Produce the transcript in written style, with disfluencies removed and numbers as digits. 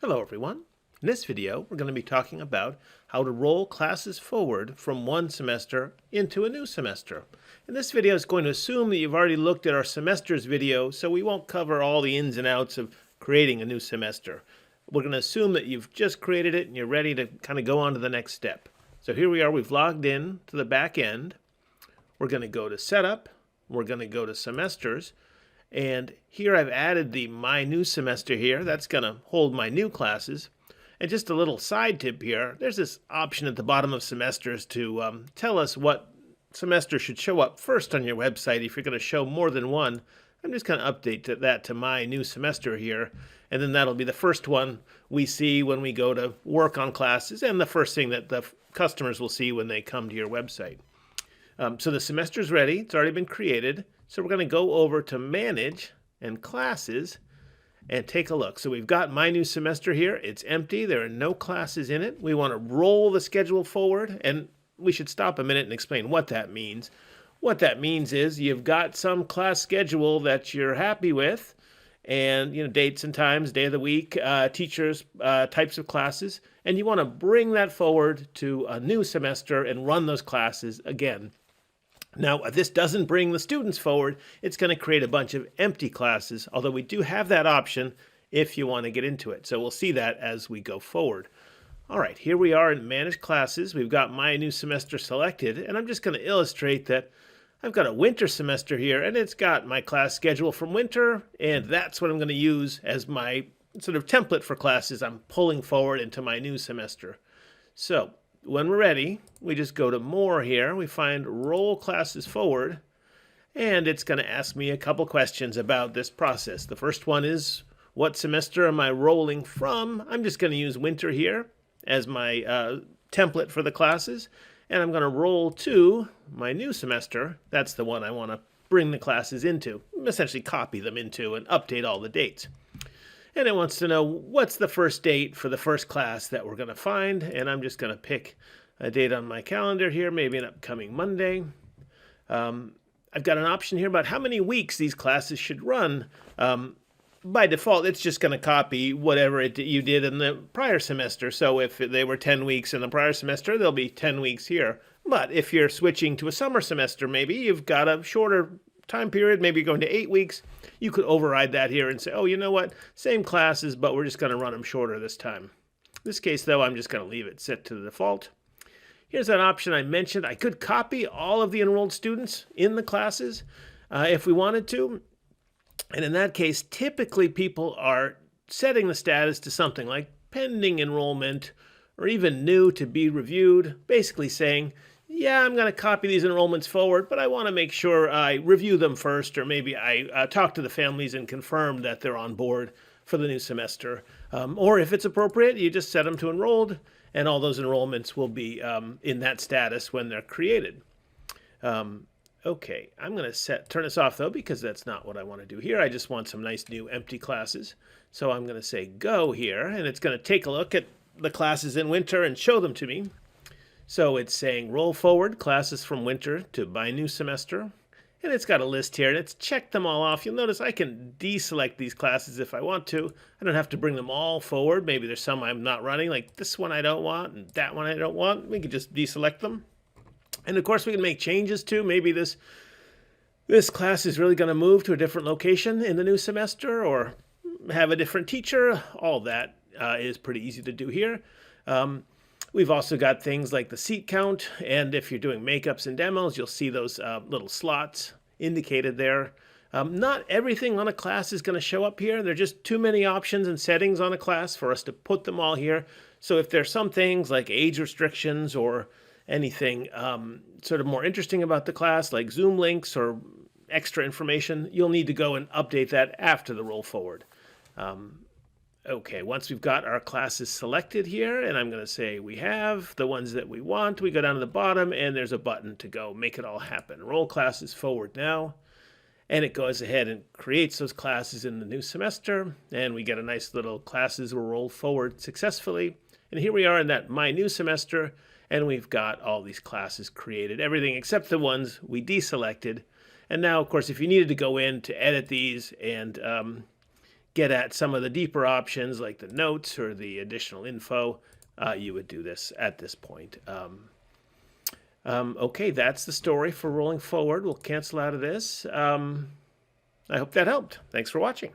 Hello everyone. In this video, we're going to be talking about how to roll classes forward from one semester into a new semester. And this video is going to assume that you've already looked at our semesters video, so we won't cover all the ins and outs of creating a new semester. We're going to assume that you've just created it and you're ready to kind of go on to the next step. So here we are, we've logged in to the back end. We're going to go to Setup, we're going to go to Semesters, and here I've added the My New Semester here. That's going to hold my new classes. And just a little side tip here, there's this option at the bottom of semesters to tell us what semester should show up first on your website if you're going to show more than one. I'm just going to update that to My New Semester here, and then that'll be the first one we see when we go to work on classes and the first thing that the customers will see when they come to your website. So the semester's ready. It's already been created. So we're going to go over to Manage and Classes and take a look. So we've got My New Semester here. It's empty. There are no classes in it. We want to roll the schedule forward, and we should stop a minute and explain what that means. What that means is you've got some class schedule that you're happy with, and dates and times, day of the week, teachers, types of classes, and you want to bring that forward to a new semester and run those classes again. Now, if this doesn't bring the students forward, it's going to create a bunch of empty classes, although we do have that option if you want to get into it. So we'll see that as we go forward. All right, here we are in Manage Classes. We've got My New Semester selected, and I'm just going to illustrate that I've got a winter semester here, and it's got my class schedule from winter, and that's what I'm going to use as my sort of template for classes I'm pulling forward into my new semester. So when we're ready, we just go to More here. We find Roll Classes Forward, and it's going to ask me a couple questions about this process. The first one is, what semester am I rolling from? I'm just going to use winter here as my template for the classes, and I'm going to roll to my new semester. That's the one I want to bring the classes into, essentially copy them into and update all the dates. And it wants to know what's the first date for the first class that we're going to find. And I'm just going to pick a date on my calendar here, maybe an upcoming Monday. I've got an option here about how many weeks these classes should run. By default, it's just going to copy whatever you did in the prior semester. So if they were 10 weeks in the prior semester, there'll be 10 weeks here. But if you're switching to a summer semester, maybe you've got a shorter time period, maybe you're going to 8 weeks, you could override that here and say, oh, you know what, same classes, but we're just going to run them shorter this time. In this case, though, I'm just going to leave it set to the default. Here's an option I mentioned. I could copy all of the enrolled students in the classes if we wanted to. And in that case, typically people are setting the status to something like pending enrollment or even new to be reviewed, basically saying, yeah, I'm going to copy these enrollments forward, but I want to make sure I review them first, or maybe I talk to the families and confirm that they're on board for the new semester. Or if it's appropriate, you just set them to enrolled, and all those enrollments will be in that status when they're created. Okay, I'm going to turn this off, though, because that's not what I want to do here. I just want some nice new empty classes. So I'm going to say Go here, and it's going to take a look at the classes in winter and show them to me. So it's saying roll forward classes from winter to My New Semester. And it's got a list here, and it's checked them all off. You'll notice I can deselect these classes if I want to. I don't have to bring them all forward. Maybe there's some I'm not running, like this one I don't want and that one I don't want. We can just deselect them. And of course we can make changes too. Maybe this class is really going to move to a different location in the new semester or have a different teacher. All that is pretty easy to do here. We've also got things like the seat count, and if you're doing makeups and demos, you'll see those little slots indicated there. Not everything on a class is going to show up here. There are just too many options and settings on a class for us to put them all here. So if there's some things like age restrictions or anything sort of more interesting about the class, like Zoom links or extra information, you'll need to go and update that after the roll forward. Okay, once we've got our classes selected here, and I'm going to say we have the ones that we want, we go down to the bottom, and there's a button to go make it all happen. Roll classes forward now, and it goes ahead and creates those classes in the new semester, and we get a nice little classes will roll forward successfully. And here we are in that My New Semester, and we've got all these classes created, everything except the ones we deselected. And now, of course, if you needed to go in to edit these and get at some of the deeper options like the notes or the additional info, you would do this at this point. Okay, that's the story for rolling forward. We'll cancel out of this. I hope that helped. Thanks for watching.